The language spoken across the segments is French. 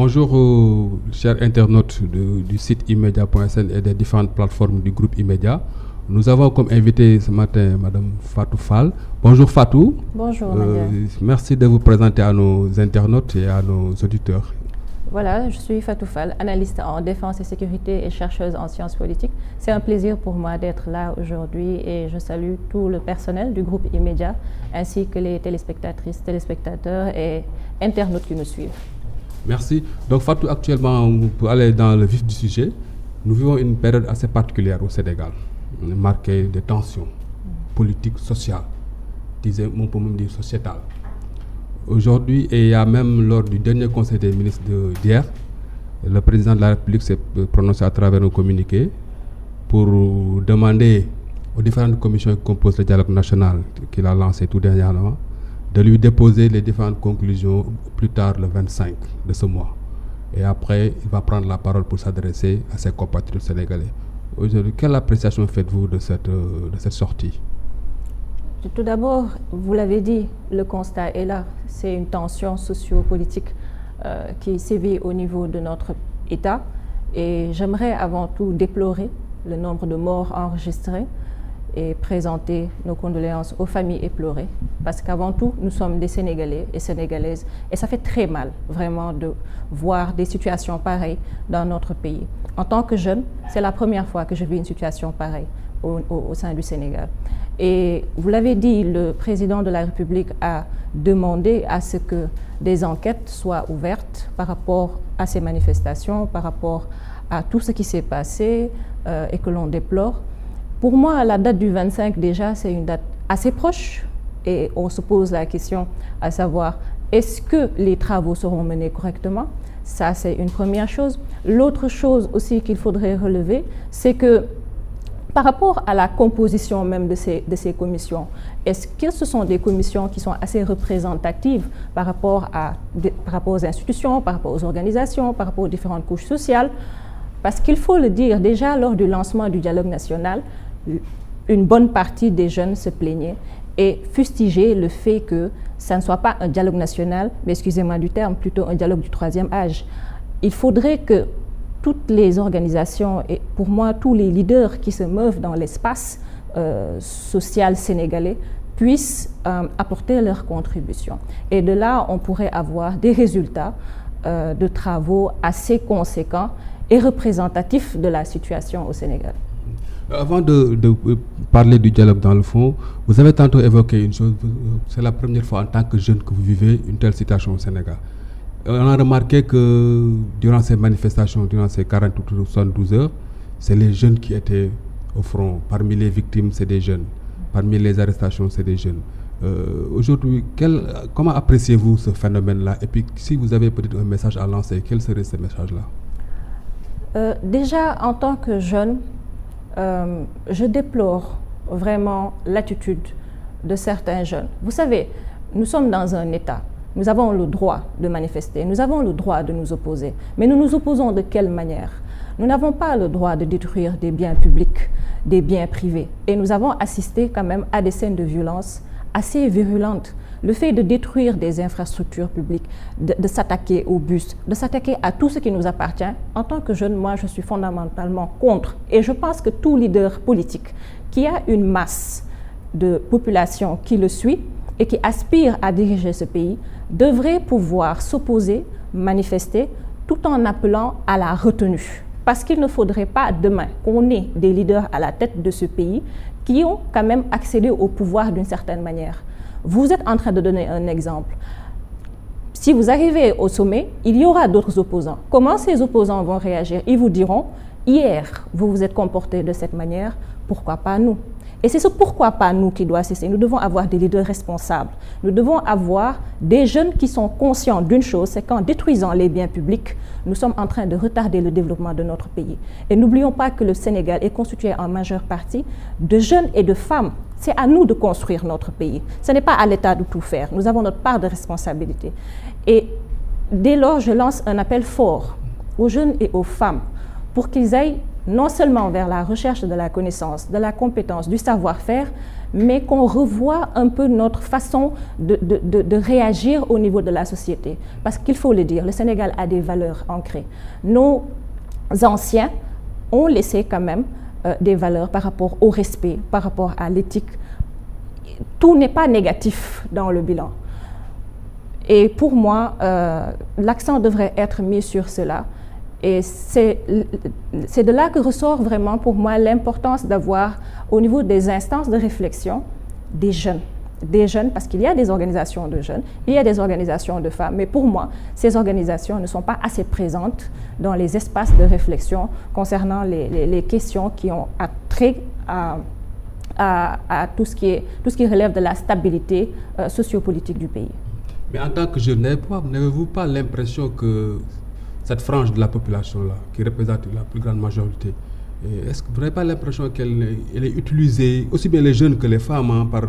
Bonjour chers internautes du site immedia.sn et des différentes plateformes du groupe Immedia. Nous avons comme invité ce matin Madame Fatou Fall. Bonjour Fatou. Bonjour merci de vous présenter à nos internautes et à nos auditeurs. Voilà, je suis Fatou Fall, analyste en défense et sécurité et chercheuse en sciences politiques. C'est un plaisir pour moi d'être là aujourd'hui et je salue tout le personnel du groupe Immedia ainsi que les téléspectatrices, téléspectateurs et internautes qui nous suivent. Merci. Donc Fatou, actuellement, pour aller dans le vif du sujet, nous vivons une période assez particulière au Sénégal, marquée de tensions politiques, sociales, on peut même dire sociétales. Aujourd'hui, et il y a même lors du dernier conseil des ministres d'hier, le président de la République s'est prononcé à travers un communiqué pour demander aux différentes commissions qui composent le dialogue national qu'il a lancé tout dernièrement, de lui déposer les différentes conclusions plus tard le 25 de ce mois. Et après, il va prendre la parole pour s'adresser à ses compatriotes sénégalais. Aujourd'hui, quelle appréciation faites-vous de cette sortie ? Tout d'abord, vous l'avez dit, le constat est là. C'est une tension socio-politique qui sévit au niveau de notre État. Et j'aimerais avant tout déplorer le nombre de morts enregistrés et présenter nos condoléances aux familles éplorées. Parce qu'avant tout, nous sommes des Sénégalais et Sénégalaises. Et ça fait très mal, vraiment, de voir des situations pareilles dans notre pays. En tant que jeune, c'est la première fois que je vis une situation pareille au sein du Sénégal. Et vous l'avez dit, le président de la République a demandé à ce que des enquêtes soient ouvertes par rapport à ces manifestations, par rapport à tout ce qui s'est passé et que l'on déplore. Pour moi, la date du 25 déjà, c'est une date assez proche et on se pose la question à savoir, est-ce que les travaux seront menés correctement? Ça, c'est une première chose. L'autre chose aussi qu'il faudrait relever, c'est que par rapport à la composition même de ces commissions, est-ce que ce sont des commissions qui sont assez représentatives par rapport aux institutions, par rapport aux organisations, par rapport aux différentes couches sociales? Parce qu'il faut le dire, déjà lors du lancement du dialogue national, une bonne partie des jeunes se plaignaient et fustigeaient le fait que ça ne soit pas un dialogue national, mais excusez-moi du terme, plutôt un dialogue du troisième âge. Il faudrait que toutes les organisations et pour moi tous les leaders qui se meuvent dans l'espace social sénégalais puissent apporter leur contribution. Et de là, on pourrait avoir des résultats de travaux assez conséquents et représentatifs de la situation au Sénégal. Avant de parler du dialogue dans le fond, vous avez tantôt évoqué une chose, c'est la première fois en tant que jeune que vous vivez une telle situation au Sénégal. On a remarqué que durant ces manifestations, durant ces 48 ou 72 heures, c'est les jeunes qui étaient au front. Parmi les victimes, c'est des jeunes. Parmi les arrestations, c'est des jeunes. Aujourd'hui, comment appréciez-vous ce phénomène-là? Et puis, si vous avez peut-être un message à lancer, quel serait ce message-là? Déjà, en tant que jeune, je déplore vraiment l'attitude de certains jeunes. Vous savez, nous sommes dans un État. Nous avons le droit de manifester, nous avons le droit de nous opposer. Mais nous nous opposons de quelle manière? Nous n'avons pas le droit de détruire des biens publics, des biens privés. Et nous avons assisté quand même à des scènes de violence assez virulentes. Le fait de détruire des infrastructures publiques, de s'attaquer aux bus, de s'attaquer à tout ce qui nous appartient, en tant que jeune, moi, je suis fondamentalement contre. Et je pense que tout leader politique qui a une masse de population qui le suit et qui aspire à diriger ce pays devrait pouvoir s'opposer, manifester, tout en appelant à la retenue. Parce qu'il ne faudrait pas demain qu'on ait des leaders à la tête de ce pays qui ont quand même accédé au pouvoir d'une certaine manière. Vous êtes en train de donner un exemple. Si vous arrivez au sommet, il y aura d'autres opposants. Comment ces opposants vont réagir? Ils vous diront, hier, vous vous êtes comporté de cette manière, pourquoi pas nous? Et c'est ce pourquoi pas nous qui doit cesser. Nous devons avoir des leaders responsables. Nous devons avoir des jeunes qui sont conscients d'une chose, c'est qu'en détruisant les biens publics, nous sommes en train de retarder le développement de notre pays. Et n'oublions pas que le Sénégal est constitué en majeure partie de jeunes et de femmes. C'est à nous de construire notre pays. Ce n'est pas à l'État de tout faire. Nous avons notre part de responsabilité. Et dès lors, je lance un appel fort aux jeunes et aux femmes pour qu'ils aillent non seulement vers la recherche de la connaissance, de la compétence, du savoir-faire, mais qu'on revoie un peu notre façon de réagir au niveau de la société. Parce qu'il faut le dire, le Sénégal a des valeurs ancrées. Nos anciens ont laissé quand même des valeurs par rapport au respect, par rapport à l'éthique. Tout n'est pas négatif dans le bilan. Et pour moi, l'accent devrait être mis sur cela. Et c'est de là que ressort vraiment pour moi l'importance d'avoir au niveau des instances de réflexion des jeunes parce qu'il y a des organisations de jeunes, il y a des organisations de femmes, mais pour moi, ces organisations ne sont pas assez présentes dans les espaces de réflexion concernant les questions qui ont trait à tout ce qui relève de la stabilité sociopolitique du pays. Mais en tant que jeune, n'avez-vous pas l'impression que cette frange de la population-là, qui représente la plus grande majorité, est-ce que vous n'avez pas l'impression qu'elle est utilisée, aussi bien les jeunes que les femmes, par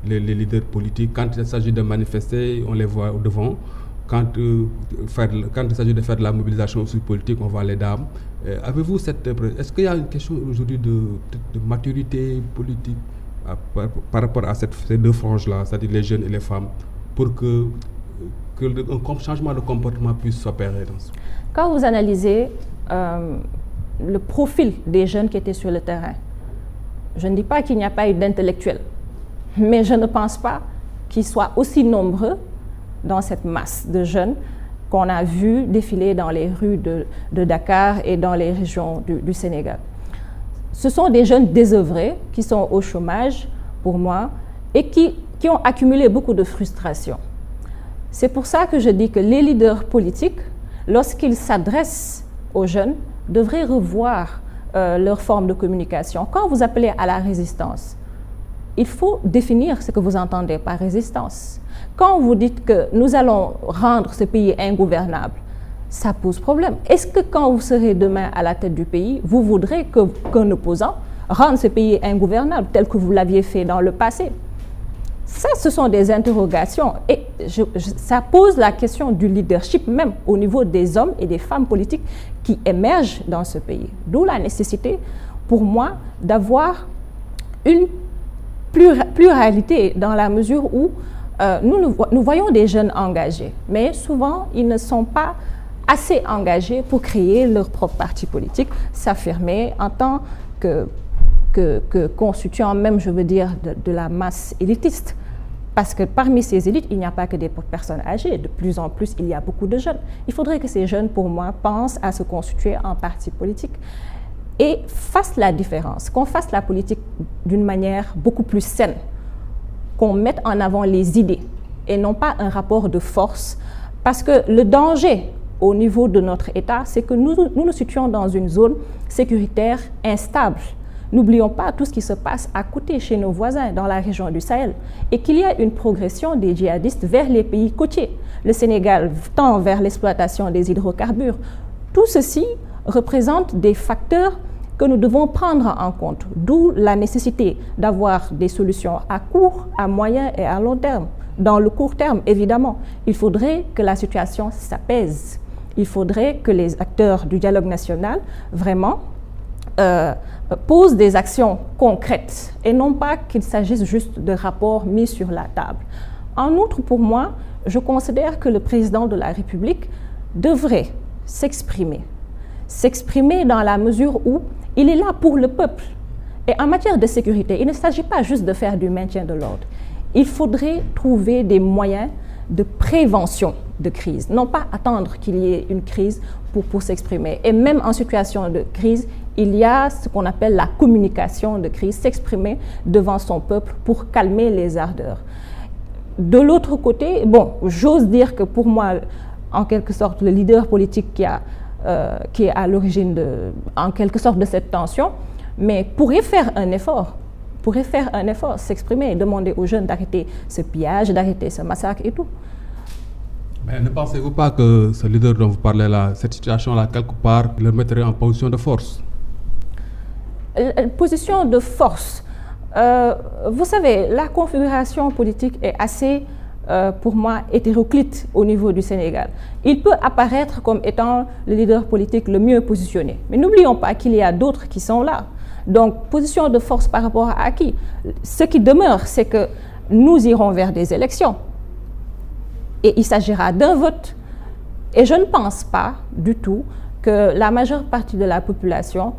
les leaders politiques? Quand il s'agit de manifester, on les voit au devant. Quand il s'agit de faire de la mobilisation aussi politique, on voit les dames. Avez-vous cette... Est-ce qu'il y a une question aujourd'hui de maturité politique par rapport à ces deux franges-là, c'est-à-dire les jeunes et les femmes, pour qu'un changement de comportement puisse s'opérer dans ce... Quand vous analysez le profil des jeunes qui étaient sur le terrain, je ne dis pas qu'il n'y a pas eu d'intellectuels, mais je ne pense pas qu'ils soient aussi nombreux dans cette masse de jeunes qu'on a vu défiler dans les rues de Dakar et dans les régions du Sénégal. Ce sont des jeunes désœuvrés qui sont au chômage, pour moi, et qui ont accumulé beaucoup de frustration. C'est pour ça que je dis que les leaders politiques, lorsqu'ils s'adressent aux jeunes, devraient revoir leur forme de communication. Quand vous appelez à la résistance, il faut définir ce que vous entendez par résistance. Quand vous dites que nous allons rendre ce pays ingouvernable, ça pose problème. Est-ce que quand vous serez demain à la tête du pays, vous voudrez qu'un opposant rende ce pays ingouvernable tel que vous l'aviez fait dans le passé? Ça, ce sont des interrogations et ça pose la question du leadership même au niveau des hommes et des femmes politiques qui émergent dans ce pays. D'où la nécessité, pour moi, d'avoir une pluralité dans la mesure où nous voyons des jeunes engagés, mais souvent, ils ne sont pas assez engagés pour créer leur propre parti politique, s'affirmer en tant que constituant même, je veux dire, de la masse élitiste. Parce que parmi ces élites, il n'y a pas que des personnes âgées. De plus en plus, il y a beaucoup de jeunes. Il faudrait que ces jeunes, pour moi, pensent à se constituer en parti politique et fassent la différence, qu'on fasse la politique d'une manière beaucoup plus saine, qu'on mette en avant les idées et non pas un rapport de force. Parce que le danger au niveau de notre État, c'est que nous nous situons dans une zone sécuritaire instable. N'oublions pas tout ce qui se passe à côté chez nos voisins dans la région du Sahel et qu'il y a une progression des djihadistes vers les pays côtiers. Le Sénégal tend vers l'exploitation des hydrocarbures. Tout ceci représente des facteurs que nous devons prendre en compte, d'où la nécessité d'avoir des solutions à court, à moyen et à long terme. Dans le court terme, évidemment, il faudrait que la situation s'apaise. Il faudrait que les acteurs du dialogue national vraiment posent des actions concrètes et non pas qu'il s'agisse juste de rapports mis sur la table. En outre, pour moi, je considère que le président de la République devrait s'exprimer dans la mesure où il est là pour le peuple. Et en matière de sécurité, il ne s'agit pas juste de faire du maintien de l'ordre. Il faudrait trouver des moyens de prévention de crise, non pas attendre qu'il y ait une crise pour s'exprimer. Et même en situation de crise, il y a ce qu'on appelle la communication de crise, s'exprimer devant son peuple pour calmer les ardeurs. De l'autre côté, bon, j'ose dire que pour moi, en quelque sorte, le leader politique qui est à l'origine en quelque sorte de cette tension, mais pourrait faire un effort, s'exprimer et demander aux jeunes d'arrêter ce pillage, d'arrêter ce massacre et tout. Mais ne pensez-vous pas que ce leader dont vous parlez là, cette situation-là, quelque part, le mettrait en position de force? Position de force. Vous savez, la configuration politique est assez, pour moi, hétéroclite au niveau du Sénégal. Il peut apparaître comme étant le leader politique le mieux positionné. Mais n'oublions pas qu'il y a d'autres qui sont là. Donc, position de force par rapport à qui? Ce qui demeure, c'est que nous irons vers des élections. Et il s'agira d'un vote. Et je ne pense pas du tout que la majeure partie de la population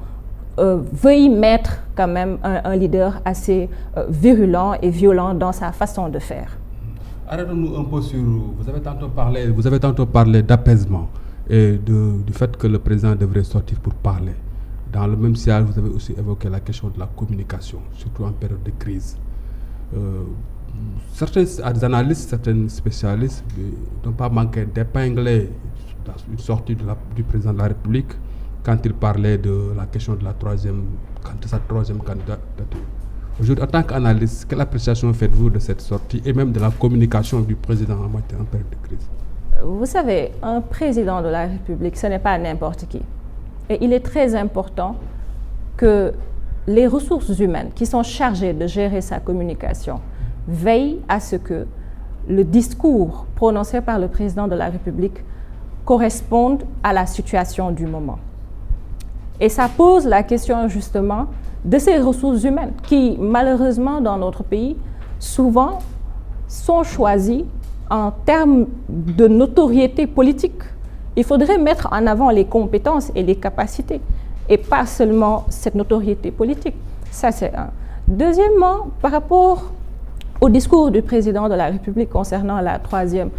veuille mettre quand même un leader assez virulent et violent dans sa façon de faire. Arrêtons-nous un peu sur... Vous avez tantôt parlé d'apaisement et du fait que le président devrait sortir pour parler. Dans le même sillage, vous avez aussi évoqué la question de la communication, surtout en période de crise. Certains analystes, certains spécialistes n'ont pas manqué d'épingler une sortie du président de la République quand il parlait de la question de sa troisième candidature. Aujourd'hui, en tant qu'analyste, quelle appréciation faites-vous de cette sortie et même de la communication du président en période de crise? Vous savez, un président de la République, ce n'est pas n'importe qui. Et il est très important que les ressources humaines qui sont chargées de gérer sa communication veillent à ce que le discours prononcé par le président de la République corresponde à la situation du moment. Et ça pose la question justement de ces ressources humaines qui, malheureusement, dans notre pays, souvent sont choisies en termes de notoriété politique. Il faudrait mettre en avant les compétences et les capacités et pas seulement cette notoriété politique. Ça, c'est un. Deuxièmement, par rapport au discours du président de la République concernant la troisième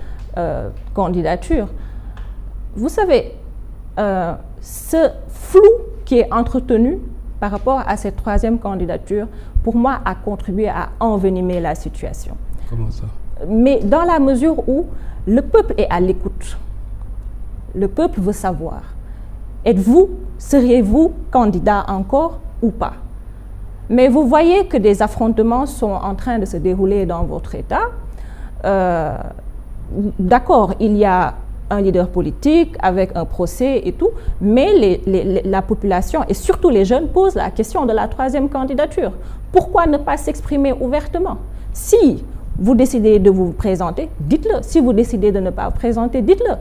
candidature, vous savez, ce flou qui est entretenu par rapport à cette troisième candidature, pour moi, a contribué à envenimer la situation. Comment ça? Mais dans la mesure où le peuple est à l'écoute, le peuple veut savoir, seriez-vous candidat encore ou pas? Mais vous voyez que des affrontements sont en train de se dérouler dans votre État. D'accord, il y a un leader politique avec un procès et tout, mais la population et surtout les jeunes posent la question de la troisième candidature. Pourquoi ne pas s'exprimer ouvertement? Si vous décidez de vous présenter, dites-le. Si vous décidez de ne pas vous présenter, dites-le.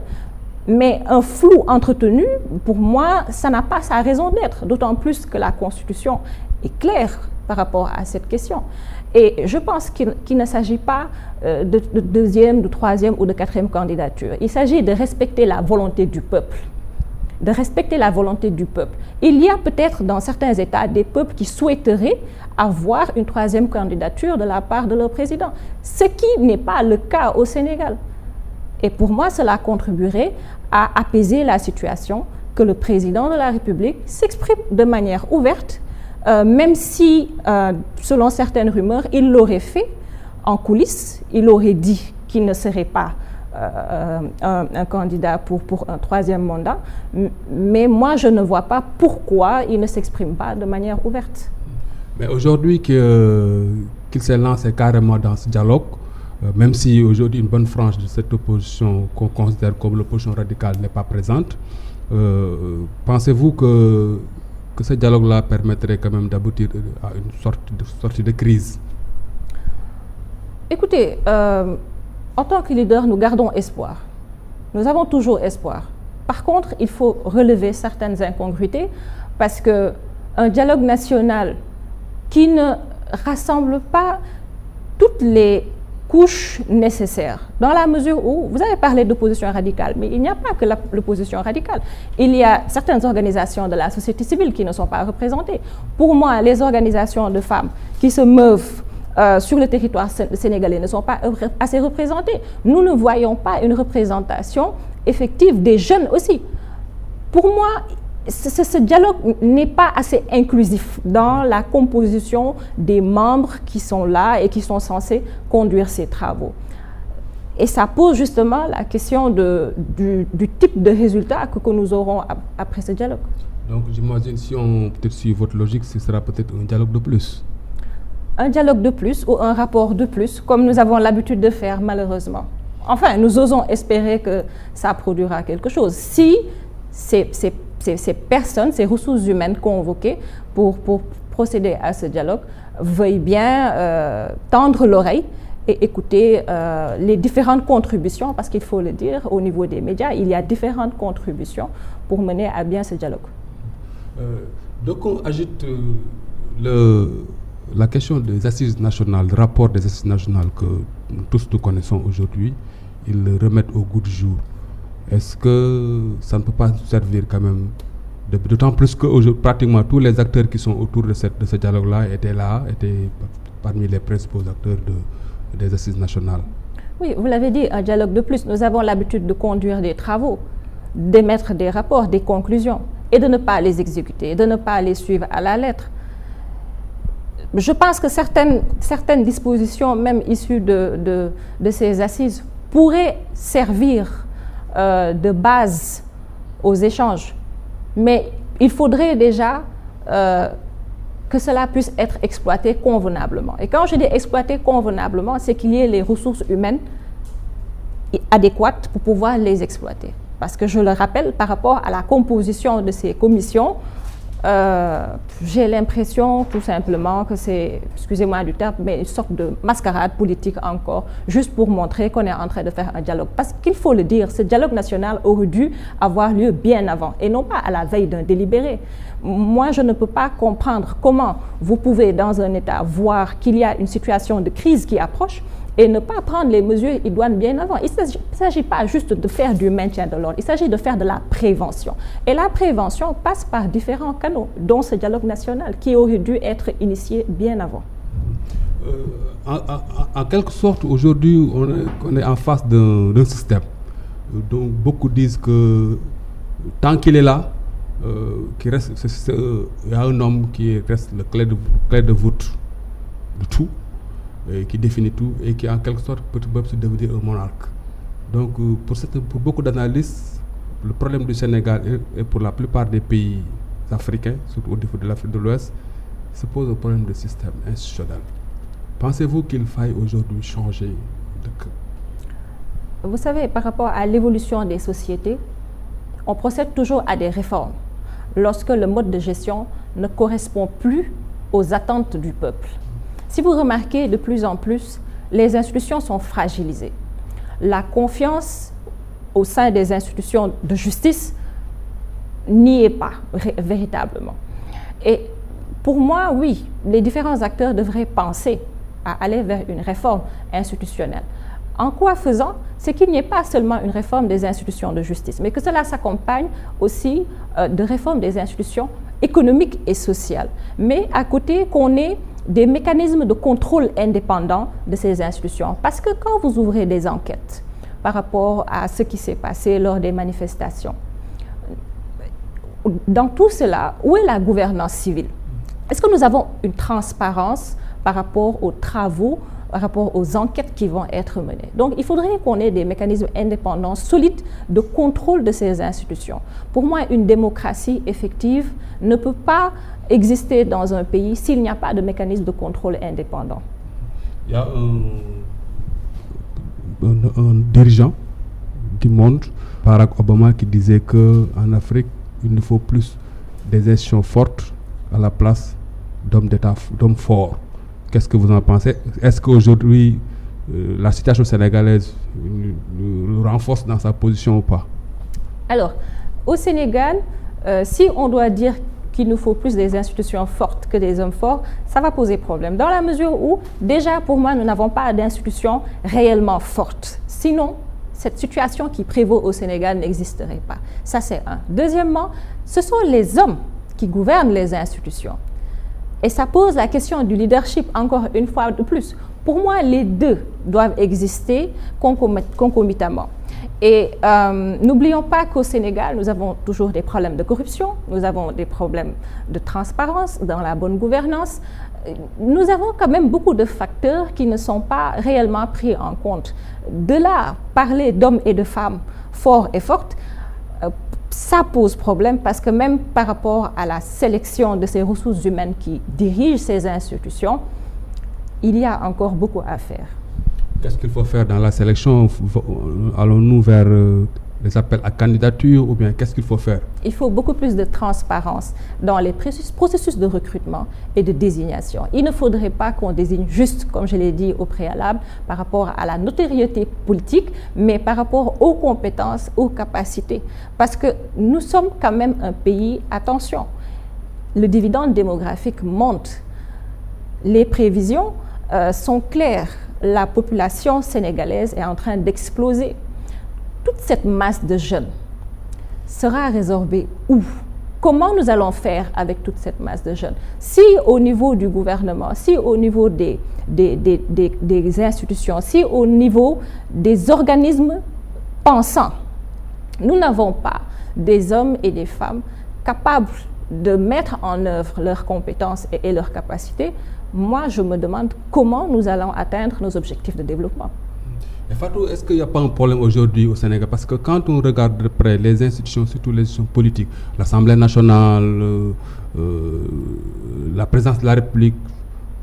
Mais un flou entretenu, pour moi, ça n'a pas sa raison d'être, d'autant plus que la Constitution est claire par rapport à cette question. Et je pense qu'il ne s'agit pas de deuxième, de troisième ou de quatrième candidature. Il s'agit de respecter la volonté du peuple. De respecter la volonté du peuple. Il y a peut-être dans certains États des peuples qui souhaiteraient avoir une troisième candidature de la part de leur président, ce qui n'est pas le cas au Sénégal. Et pour moi, cela contribuerait à apaiser la situation, que le président de la République s'exprime de manière ouverte, même si, selon certaines rumeurs, il l'aurait fait en coulisses, il aurait dit qu'il ne serait pas un candidat pour un troisième mandat, mais moi je ne vois pas pourquoi il ne s'exprime pas de manière ouverte. Mais aujourd'hui qu'il s'est lancé carrément dans ce dialogue, même si aujourd'hui une bonne frange de cette opposition qu'on considère comme l'opposition radicale n'est pas présente, pensez-vous que ce dialogue-là permettrait quand même d'aboutir à une sortie de crise? Écoutez, en tant que leader, nous gardons espoir. Nous avons toujours espoir. Par contre, il faut relever certaines incongruités parce qu'un dialogue national qui ne rassemble pas toutes les couches nécessaires, dans la mesure où, vous avez parlé d'opposition radicale, mais il n'y a pas que l'opposition radicale. Il y a certaines organisations de la société civile qui ne sont pas représentées. Pour moi, les organisations de femmes qui se meuvent sur le territoire sénégalais ne sont pas assez représentées. Nous ne voyons pas une représentation effective des jeunes aussi. Pour moi, ce dialogue n'est pas assez inclusif dans la composition des membres qui sont là et qui sont censés conduire ces travaux. Et ça pose justement la question du type de résultat que nous aurons après ce dialogue. Donc j'imagine, si on peut-être suit votre logique, ce sera peut-être un dialogue de plus. Un dialogue de plus ou un rapport de plus, comme nous avons l'habitude de faire malheureusement. Enfin, nous osons espérer que ça produira quelque chose. Si ces personnes, ces ressources humaines convoquées pour procéder à ce dialogue veuillent bien tendre l'oreille et écouter les différentes contributions, parce qu'il faut le dire, au niveau des médias, il y a différentes contributions pour mener à bien ce dialogue. Donc on agite La question des assises nationales, le rapport des assises nationales que tous nous connaissons aujourd'hui, ils le remettent au goût du jour. Est-ce que ça ne peut pas servir quand même, d'autant plus que pratiquement tous les acteurs qui sont autour de ce dialogue-là étaient parmi les principaux acteurs des assises nationales? Oui, vous l'avez dit, un dialogue de plus. Nous avons l'habitude de conduire des travaux, d'émettre des rapports, des conclusions, et de ne pas les exécuter, de ne pas les suivre à la lettre. Je pense que certaines dispositions, même issues de ces assises, pourraient servir de base aux échanges. Mais il faudrait déjà que cela puisse être exploité convenablement. Et quand je dis exploité convenablement, c'est qu'il y ait les ressources humaines adéquates pour pouvoir les exploiter. Parce que je le rappelle, par rapport à la composition de ces commissions, j'ai l'impression tout simplement que c'est, excusez-moi du terme, mais une sorte de mascarade politique encore, juste pour montrer qu'on est en train de faire un dialogue. Parce qu'il faut le dire, ce dialogue national aurait dû avoir lieu bien avant et non pas à la veille d'un délibéré. Moi, je ne peux pas comprendre comment vous pouvez, dans un État, voir qu'il y a une situation de crise qui approche et ne pas prendre les mesures idoines bien avant. Il ne s'agit pas juste de faire du maintien de l'ordre, il s'agit de faire de la prévention. Et la prévention passe par différents canaux, dont ce dialogue national qui aurait dû être initié bien avant. En quelque sorte, aujourd'hui, on est en face d'un système dont beaucoup disent que tant qu'il est là, il y a un homme qui reste le clé de voûte de tout, qui définit tout et qui en quelque sorte peut se devenir un monarque. Donc pour beaucoup d'analystes, le problème du Sénégal et pour la plupart des pays africains, surtout au niveau de l'Afrique de l'Ouest, se pose un problème de système institutionnel. Pensez-vous qu'il faille aujourd'hui changer de cœur? Vous savez, par rapport à l'évolution des sociétés, on procède toujours à des réformes lorsque le mode de gestion ne correspond plus aux attentes du peuple. Si vous remarquez, de plus en plus, les institutions sont fragilisées. La confiance au sein des institutions de justice n'y est pas véritablement. Et pour moi, oui, les différents acteurs devraient penser à aller vers une réforme institutionnelle. En quoi faisant? C'est qu'il n'y ait pas seulement une réforme des institutions de justice, mais que cela s'accompagne aussi de réformes des institutions économiques et sociales. Mais à côté, qu'on ait des mécanismes de contrôle indépendants de ces institutions. Parce que quand vous ouvrez des enquêtes par rapport à ce qui s'est passé lors des manifestations, dans tout cela, où est la gouvernance civile? Est-ce que nous avons une transparence par rapport aux travaux, par rapport aux enquêtes qui vont être menées? Donc, il faudrait qu'on ait des mécanismes indépendants, solides, de contrôle de ces institutions. Pour moi, une démocratie effective ne peut pas exister dans un pays s'il n'y a pas de mécanisme de contrôle indépendant. Il y a un dirigeant du monde, Barack Obama, qui disait qu'en Afrique, il nous faut plus des institutions fortes à la place d'hommes forts. Qu'est-ce que vous en pensez? Est-ce qu'aujourd'hui, la situation sénégalaise le renforce dans sa position ou pas? Alors, au Sénégal, si on doit dire qu'il nous faut plus des institutions fortes que des hommes forts, ça va poser problème. Dans la mesure où, déjà, pour moi, nous n'avons pas d'institutions réellement fortes. Sinon, cette situation qui prévaut au Sénégal n'existerait pas. Ça, c'est un. Deuxièmement, ce sont les hommes qui gouvernent les institutions. Et ça pose la question du leadership, encore une fois de plus. Pour moi, les deux doivent exister concomitamment. Et n'oublions pas qu'au Sénégal, nous avons toujours des problèmes de corruption, nous avons des problèmes de transparence dans la bonne gouvernance. Nous avons quand même beaucoup de facteurs qui ne sont pas réellement pris en compte. De là, parler d'hommes et de femmes forts et fortes, ça pose problème parce que même par rapport à la sélection de ces ressources humaines qui dirigent ces institutions, il y a encore beaucoup à faire. Qu'est-ce qu'il faut faire dans la sélection? Allons-nous vers des appels à candidature ou bien qu'est-ce qu'il faut faire? Il faut beaucoup plus de transparence dans les processus de recrutement et de désignation. Il ne faudrait pas qu'on désigne juste, comme je l'ai dit au préalable, par rapport à la notoriété politique, mais par rapport aux compétences, aux capacités. Parce que nous sommes quand même un pays, attention, le dividende démographique monte. les prévisions sont claires. La population sénégalaise est en train d'exploser. Toute cette masse de jeunes sera résorbée où? Comment nous allons faire avec toute cette masse de jeunes? Si au niveau du gouvernement, si au niveau des institutions, si au niveau des organismes pensants, nous n'avons pas des hommes et des femmes capables de mettre en œuvre leurs compétences et leurs capacités, moi je me demande comment nous allons atteindre nos objectifs de développement. Et Fatou, est-ce qu'il n'y a pas un problème aujourd'hui au Sénégal? Parce que quand on regarde de près les institutions, surtout les institutions politiques, l'Assemblée nationale, la présidence de la République,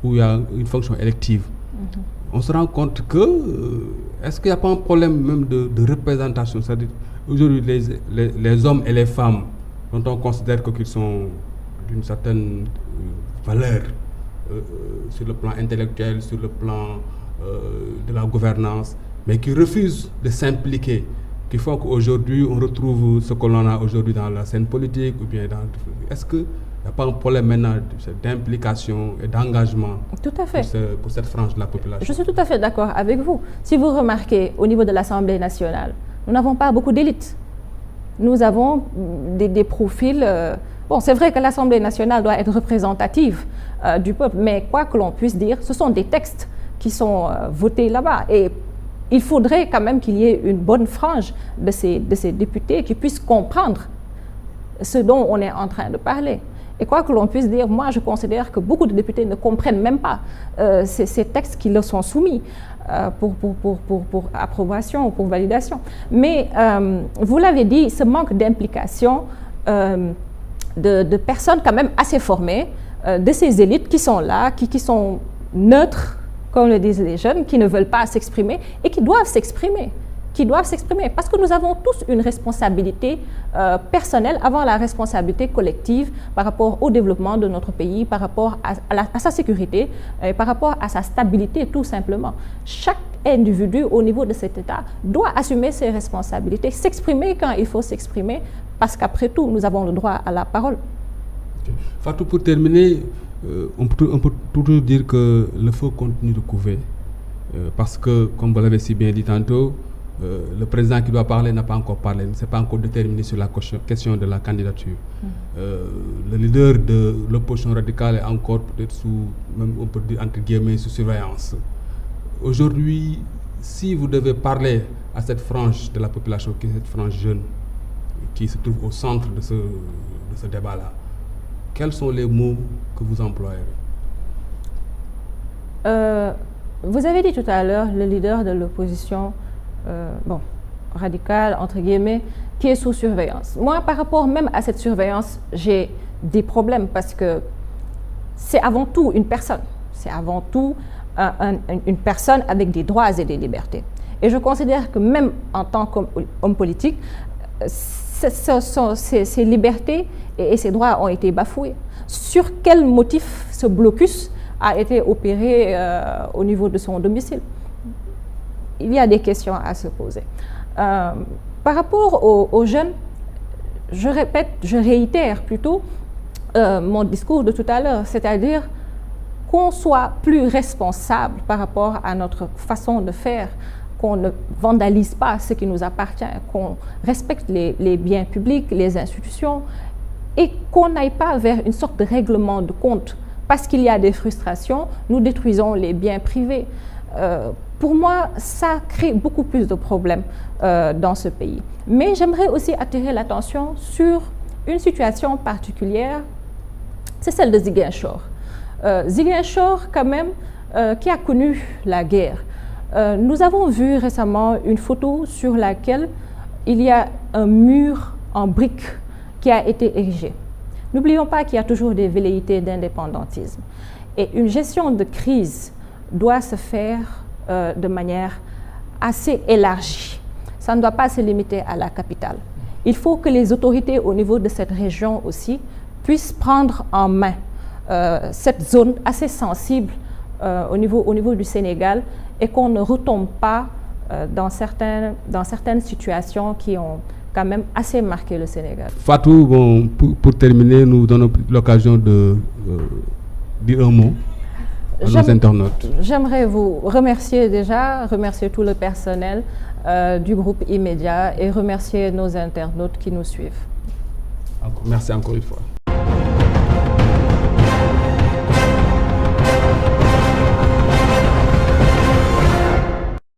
où il y a une fonction élective, on se rend compte que, est-ce qu'il n'y a pas un problème même de représentation? C'est-à-dire, aujourd'hui, les hommes et les femmes, dont on considère qu'ils sont d'une certaine valeur, sur le plan intellectuel, sur le plan de la gouvernance, mais qui refusent de s'impliquer, qui font qu'aujourd'hui on retrouve ce que l'on a aujourd'hui dans la scène politique ou bien dans... Est-ce qu'il n'y a pas un problème maintenant d'implication et d'engagement? Tout à fait. Pour cette frange de la population? Je suis tout à fait d'accord avec vous. Si vous remarquez, au niveau de l'Assemblée nationale, nous n'avons pas beaucoup d'élites. Nous avons des profils... Bon, c'est vrai que l'Assemblée nationale doit être représentative du peuple, mais quoi que l'on puisse dire, ce sont des textes qui sont votés là-bas. Et il faudrait quand même qu'il y ait une bonne frange de ces députés qui puissent comprendre ce dont on est en train de parler. Et quoi que l'on puisse dire, moi je considère que beaucoup de députés ne comprennent même pas ces textes qui leur sont soumis pour approbation ou pour validation. Mais vous l'avez dit, ce manque d'implication de personnes quand même assez formées, de ces élites qui sont là, qui sont neutres, comme le disent les jeunes, qui ne veulent pas s'exprimer et qui doivent s'exprimer. Parce que nous avons tous une responsabilité personnelle avant la responsabilité collective par rapport au développement de notre pays, par rapport à sa sécurité, et par rapport à sa stabilité tout simplement. Chaque individu au niveau de cet État doit assumer ses responsabilités, s'exprimer quand il faut s'exprimer, parce qu'après tout, nous avons le droit à la parole. Okay. Fatou, pour terminer, on peut toujours dire que le feu continue de couver, parce que, comme vous l'avez si bien dit tantôt, le président qui doit parler n'a pas encore parlé, ne s'est pas encore déterminé sur la question de la candidature. Le leader de l'opposition radicale est encore peut-être sous, même on peut dire entre guillemets, sous surveillance. Aujourd'hui, si vous devez parler à cette frange de la population, qui est cette frange jeune, qui se trouve au centre de ce débat-là, quels sont les mots que vous employez? Vous avez dit tout à l'heure le leader de l'opposition radicale, entre guillemets, qui est sous surveillance. Moi, par rapport même à cette surveillance, j'ai des problèmes parce que c'est avant tout une personne. C'est avant tout une personne avec des droits et des libertés. Et je considère que même en tant qu'homme politique, ces libertés et ces droits ont été bafoués. Sur quel motif ce blocus a été opéré au niveau de son domicile? Il y a des questions à se poser. Par rapport aux jeunes, je réitère plutôt mon discours de tout à l'heure, c'est-à-dire qu'on soit plus responsable par rapport à notre façon de faire, qu'on ne vandalise pas ce qui nous appartient, qu'on respecte les biens publics, les institutions, et qu'on n'aille pas vers une sorte de règlement de compte. Parce qu'il y a des frustrations, nous détruisons les biens privés. Pour moi, ça crée beaucoup plus de problèmes dans ce pays. Mais j'aimerais aussi attirer l'attention sur une situation particulière, c'est celle de Ziguinchor. Ziguinchor, quand même, qui a connu la guerre. Nous avons vu récemment une photo sur laquelle il y a un mur en briques qui a été érigé. N'oublions pas qu'il y a toujours des velléités d'indépendantisme. Et une gestion de crise doit se faire de manière assez élargie. Ça ne doit pas se limiter à la capitale. Il faut que les autorités au niveau de cette région aussi puissent prendre en main cette zone assez sensible au niveau du Sénégal et qu'on ne retombe pas dans certaines situations qui ont quand même assez marqué le Sénégal. Fatou, bon, pour terminer, nous donnons l'occasion de dire un mot. à nos internautes? J'aimerais vous remercier déjà, remercier tout le personnel du groupe E-Media et remercier nos internautes qui nous suivent. Merci encore une fois.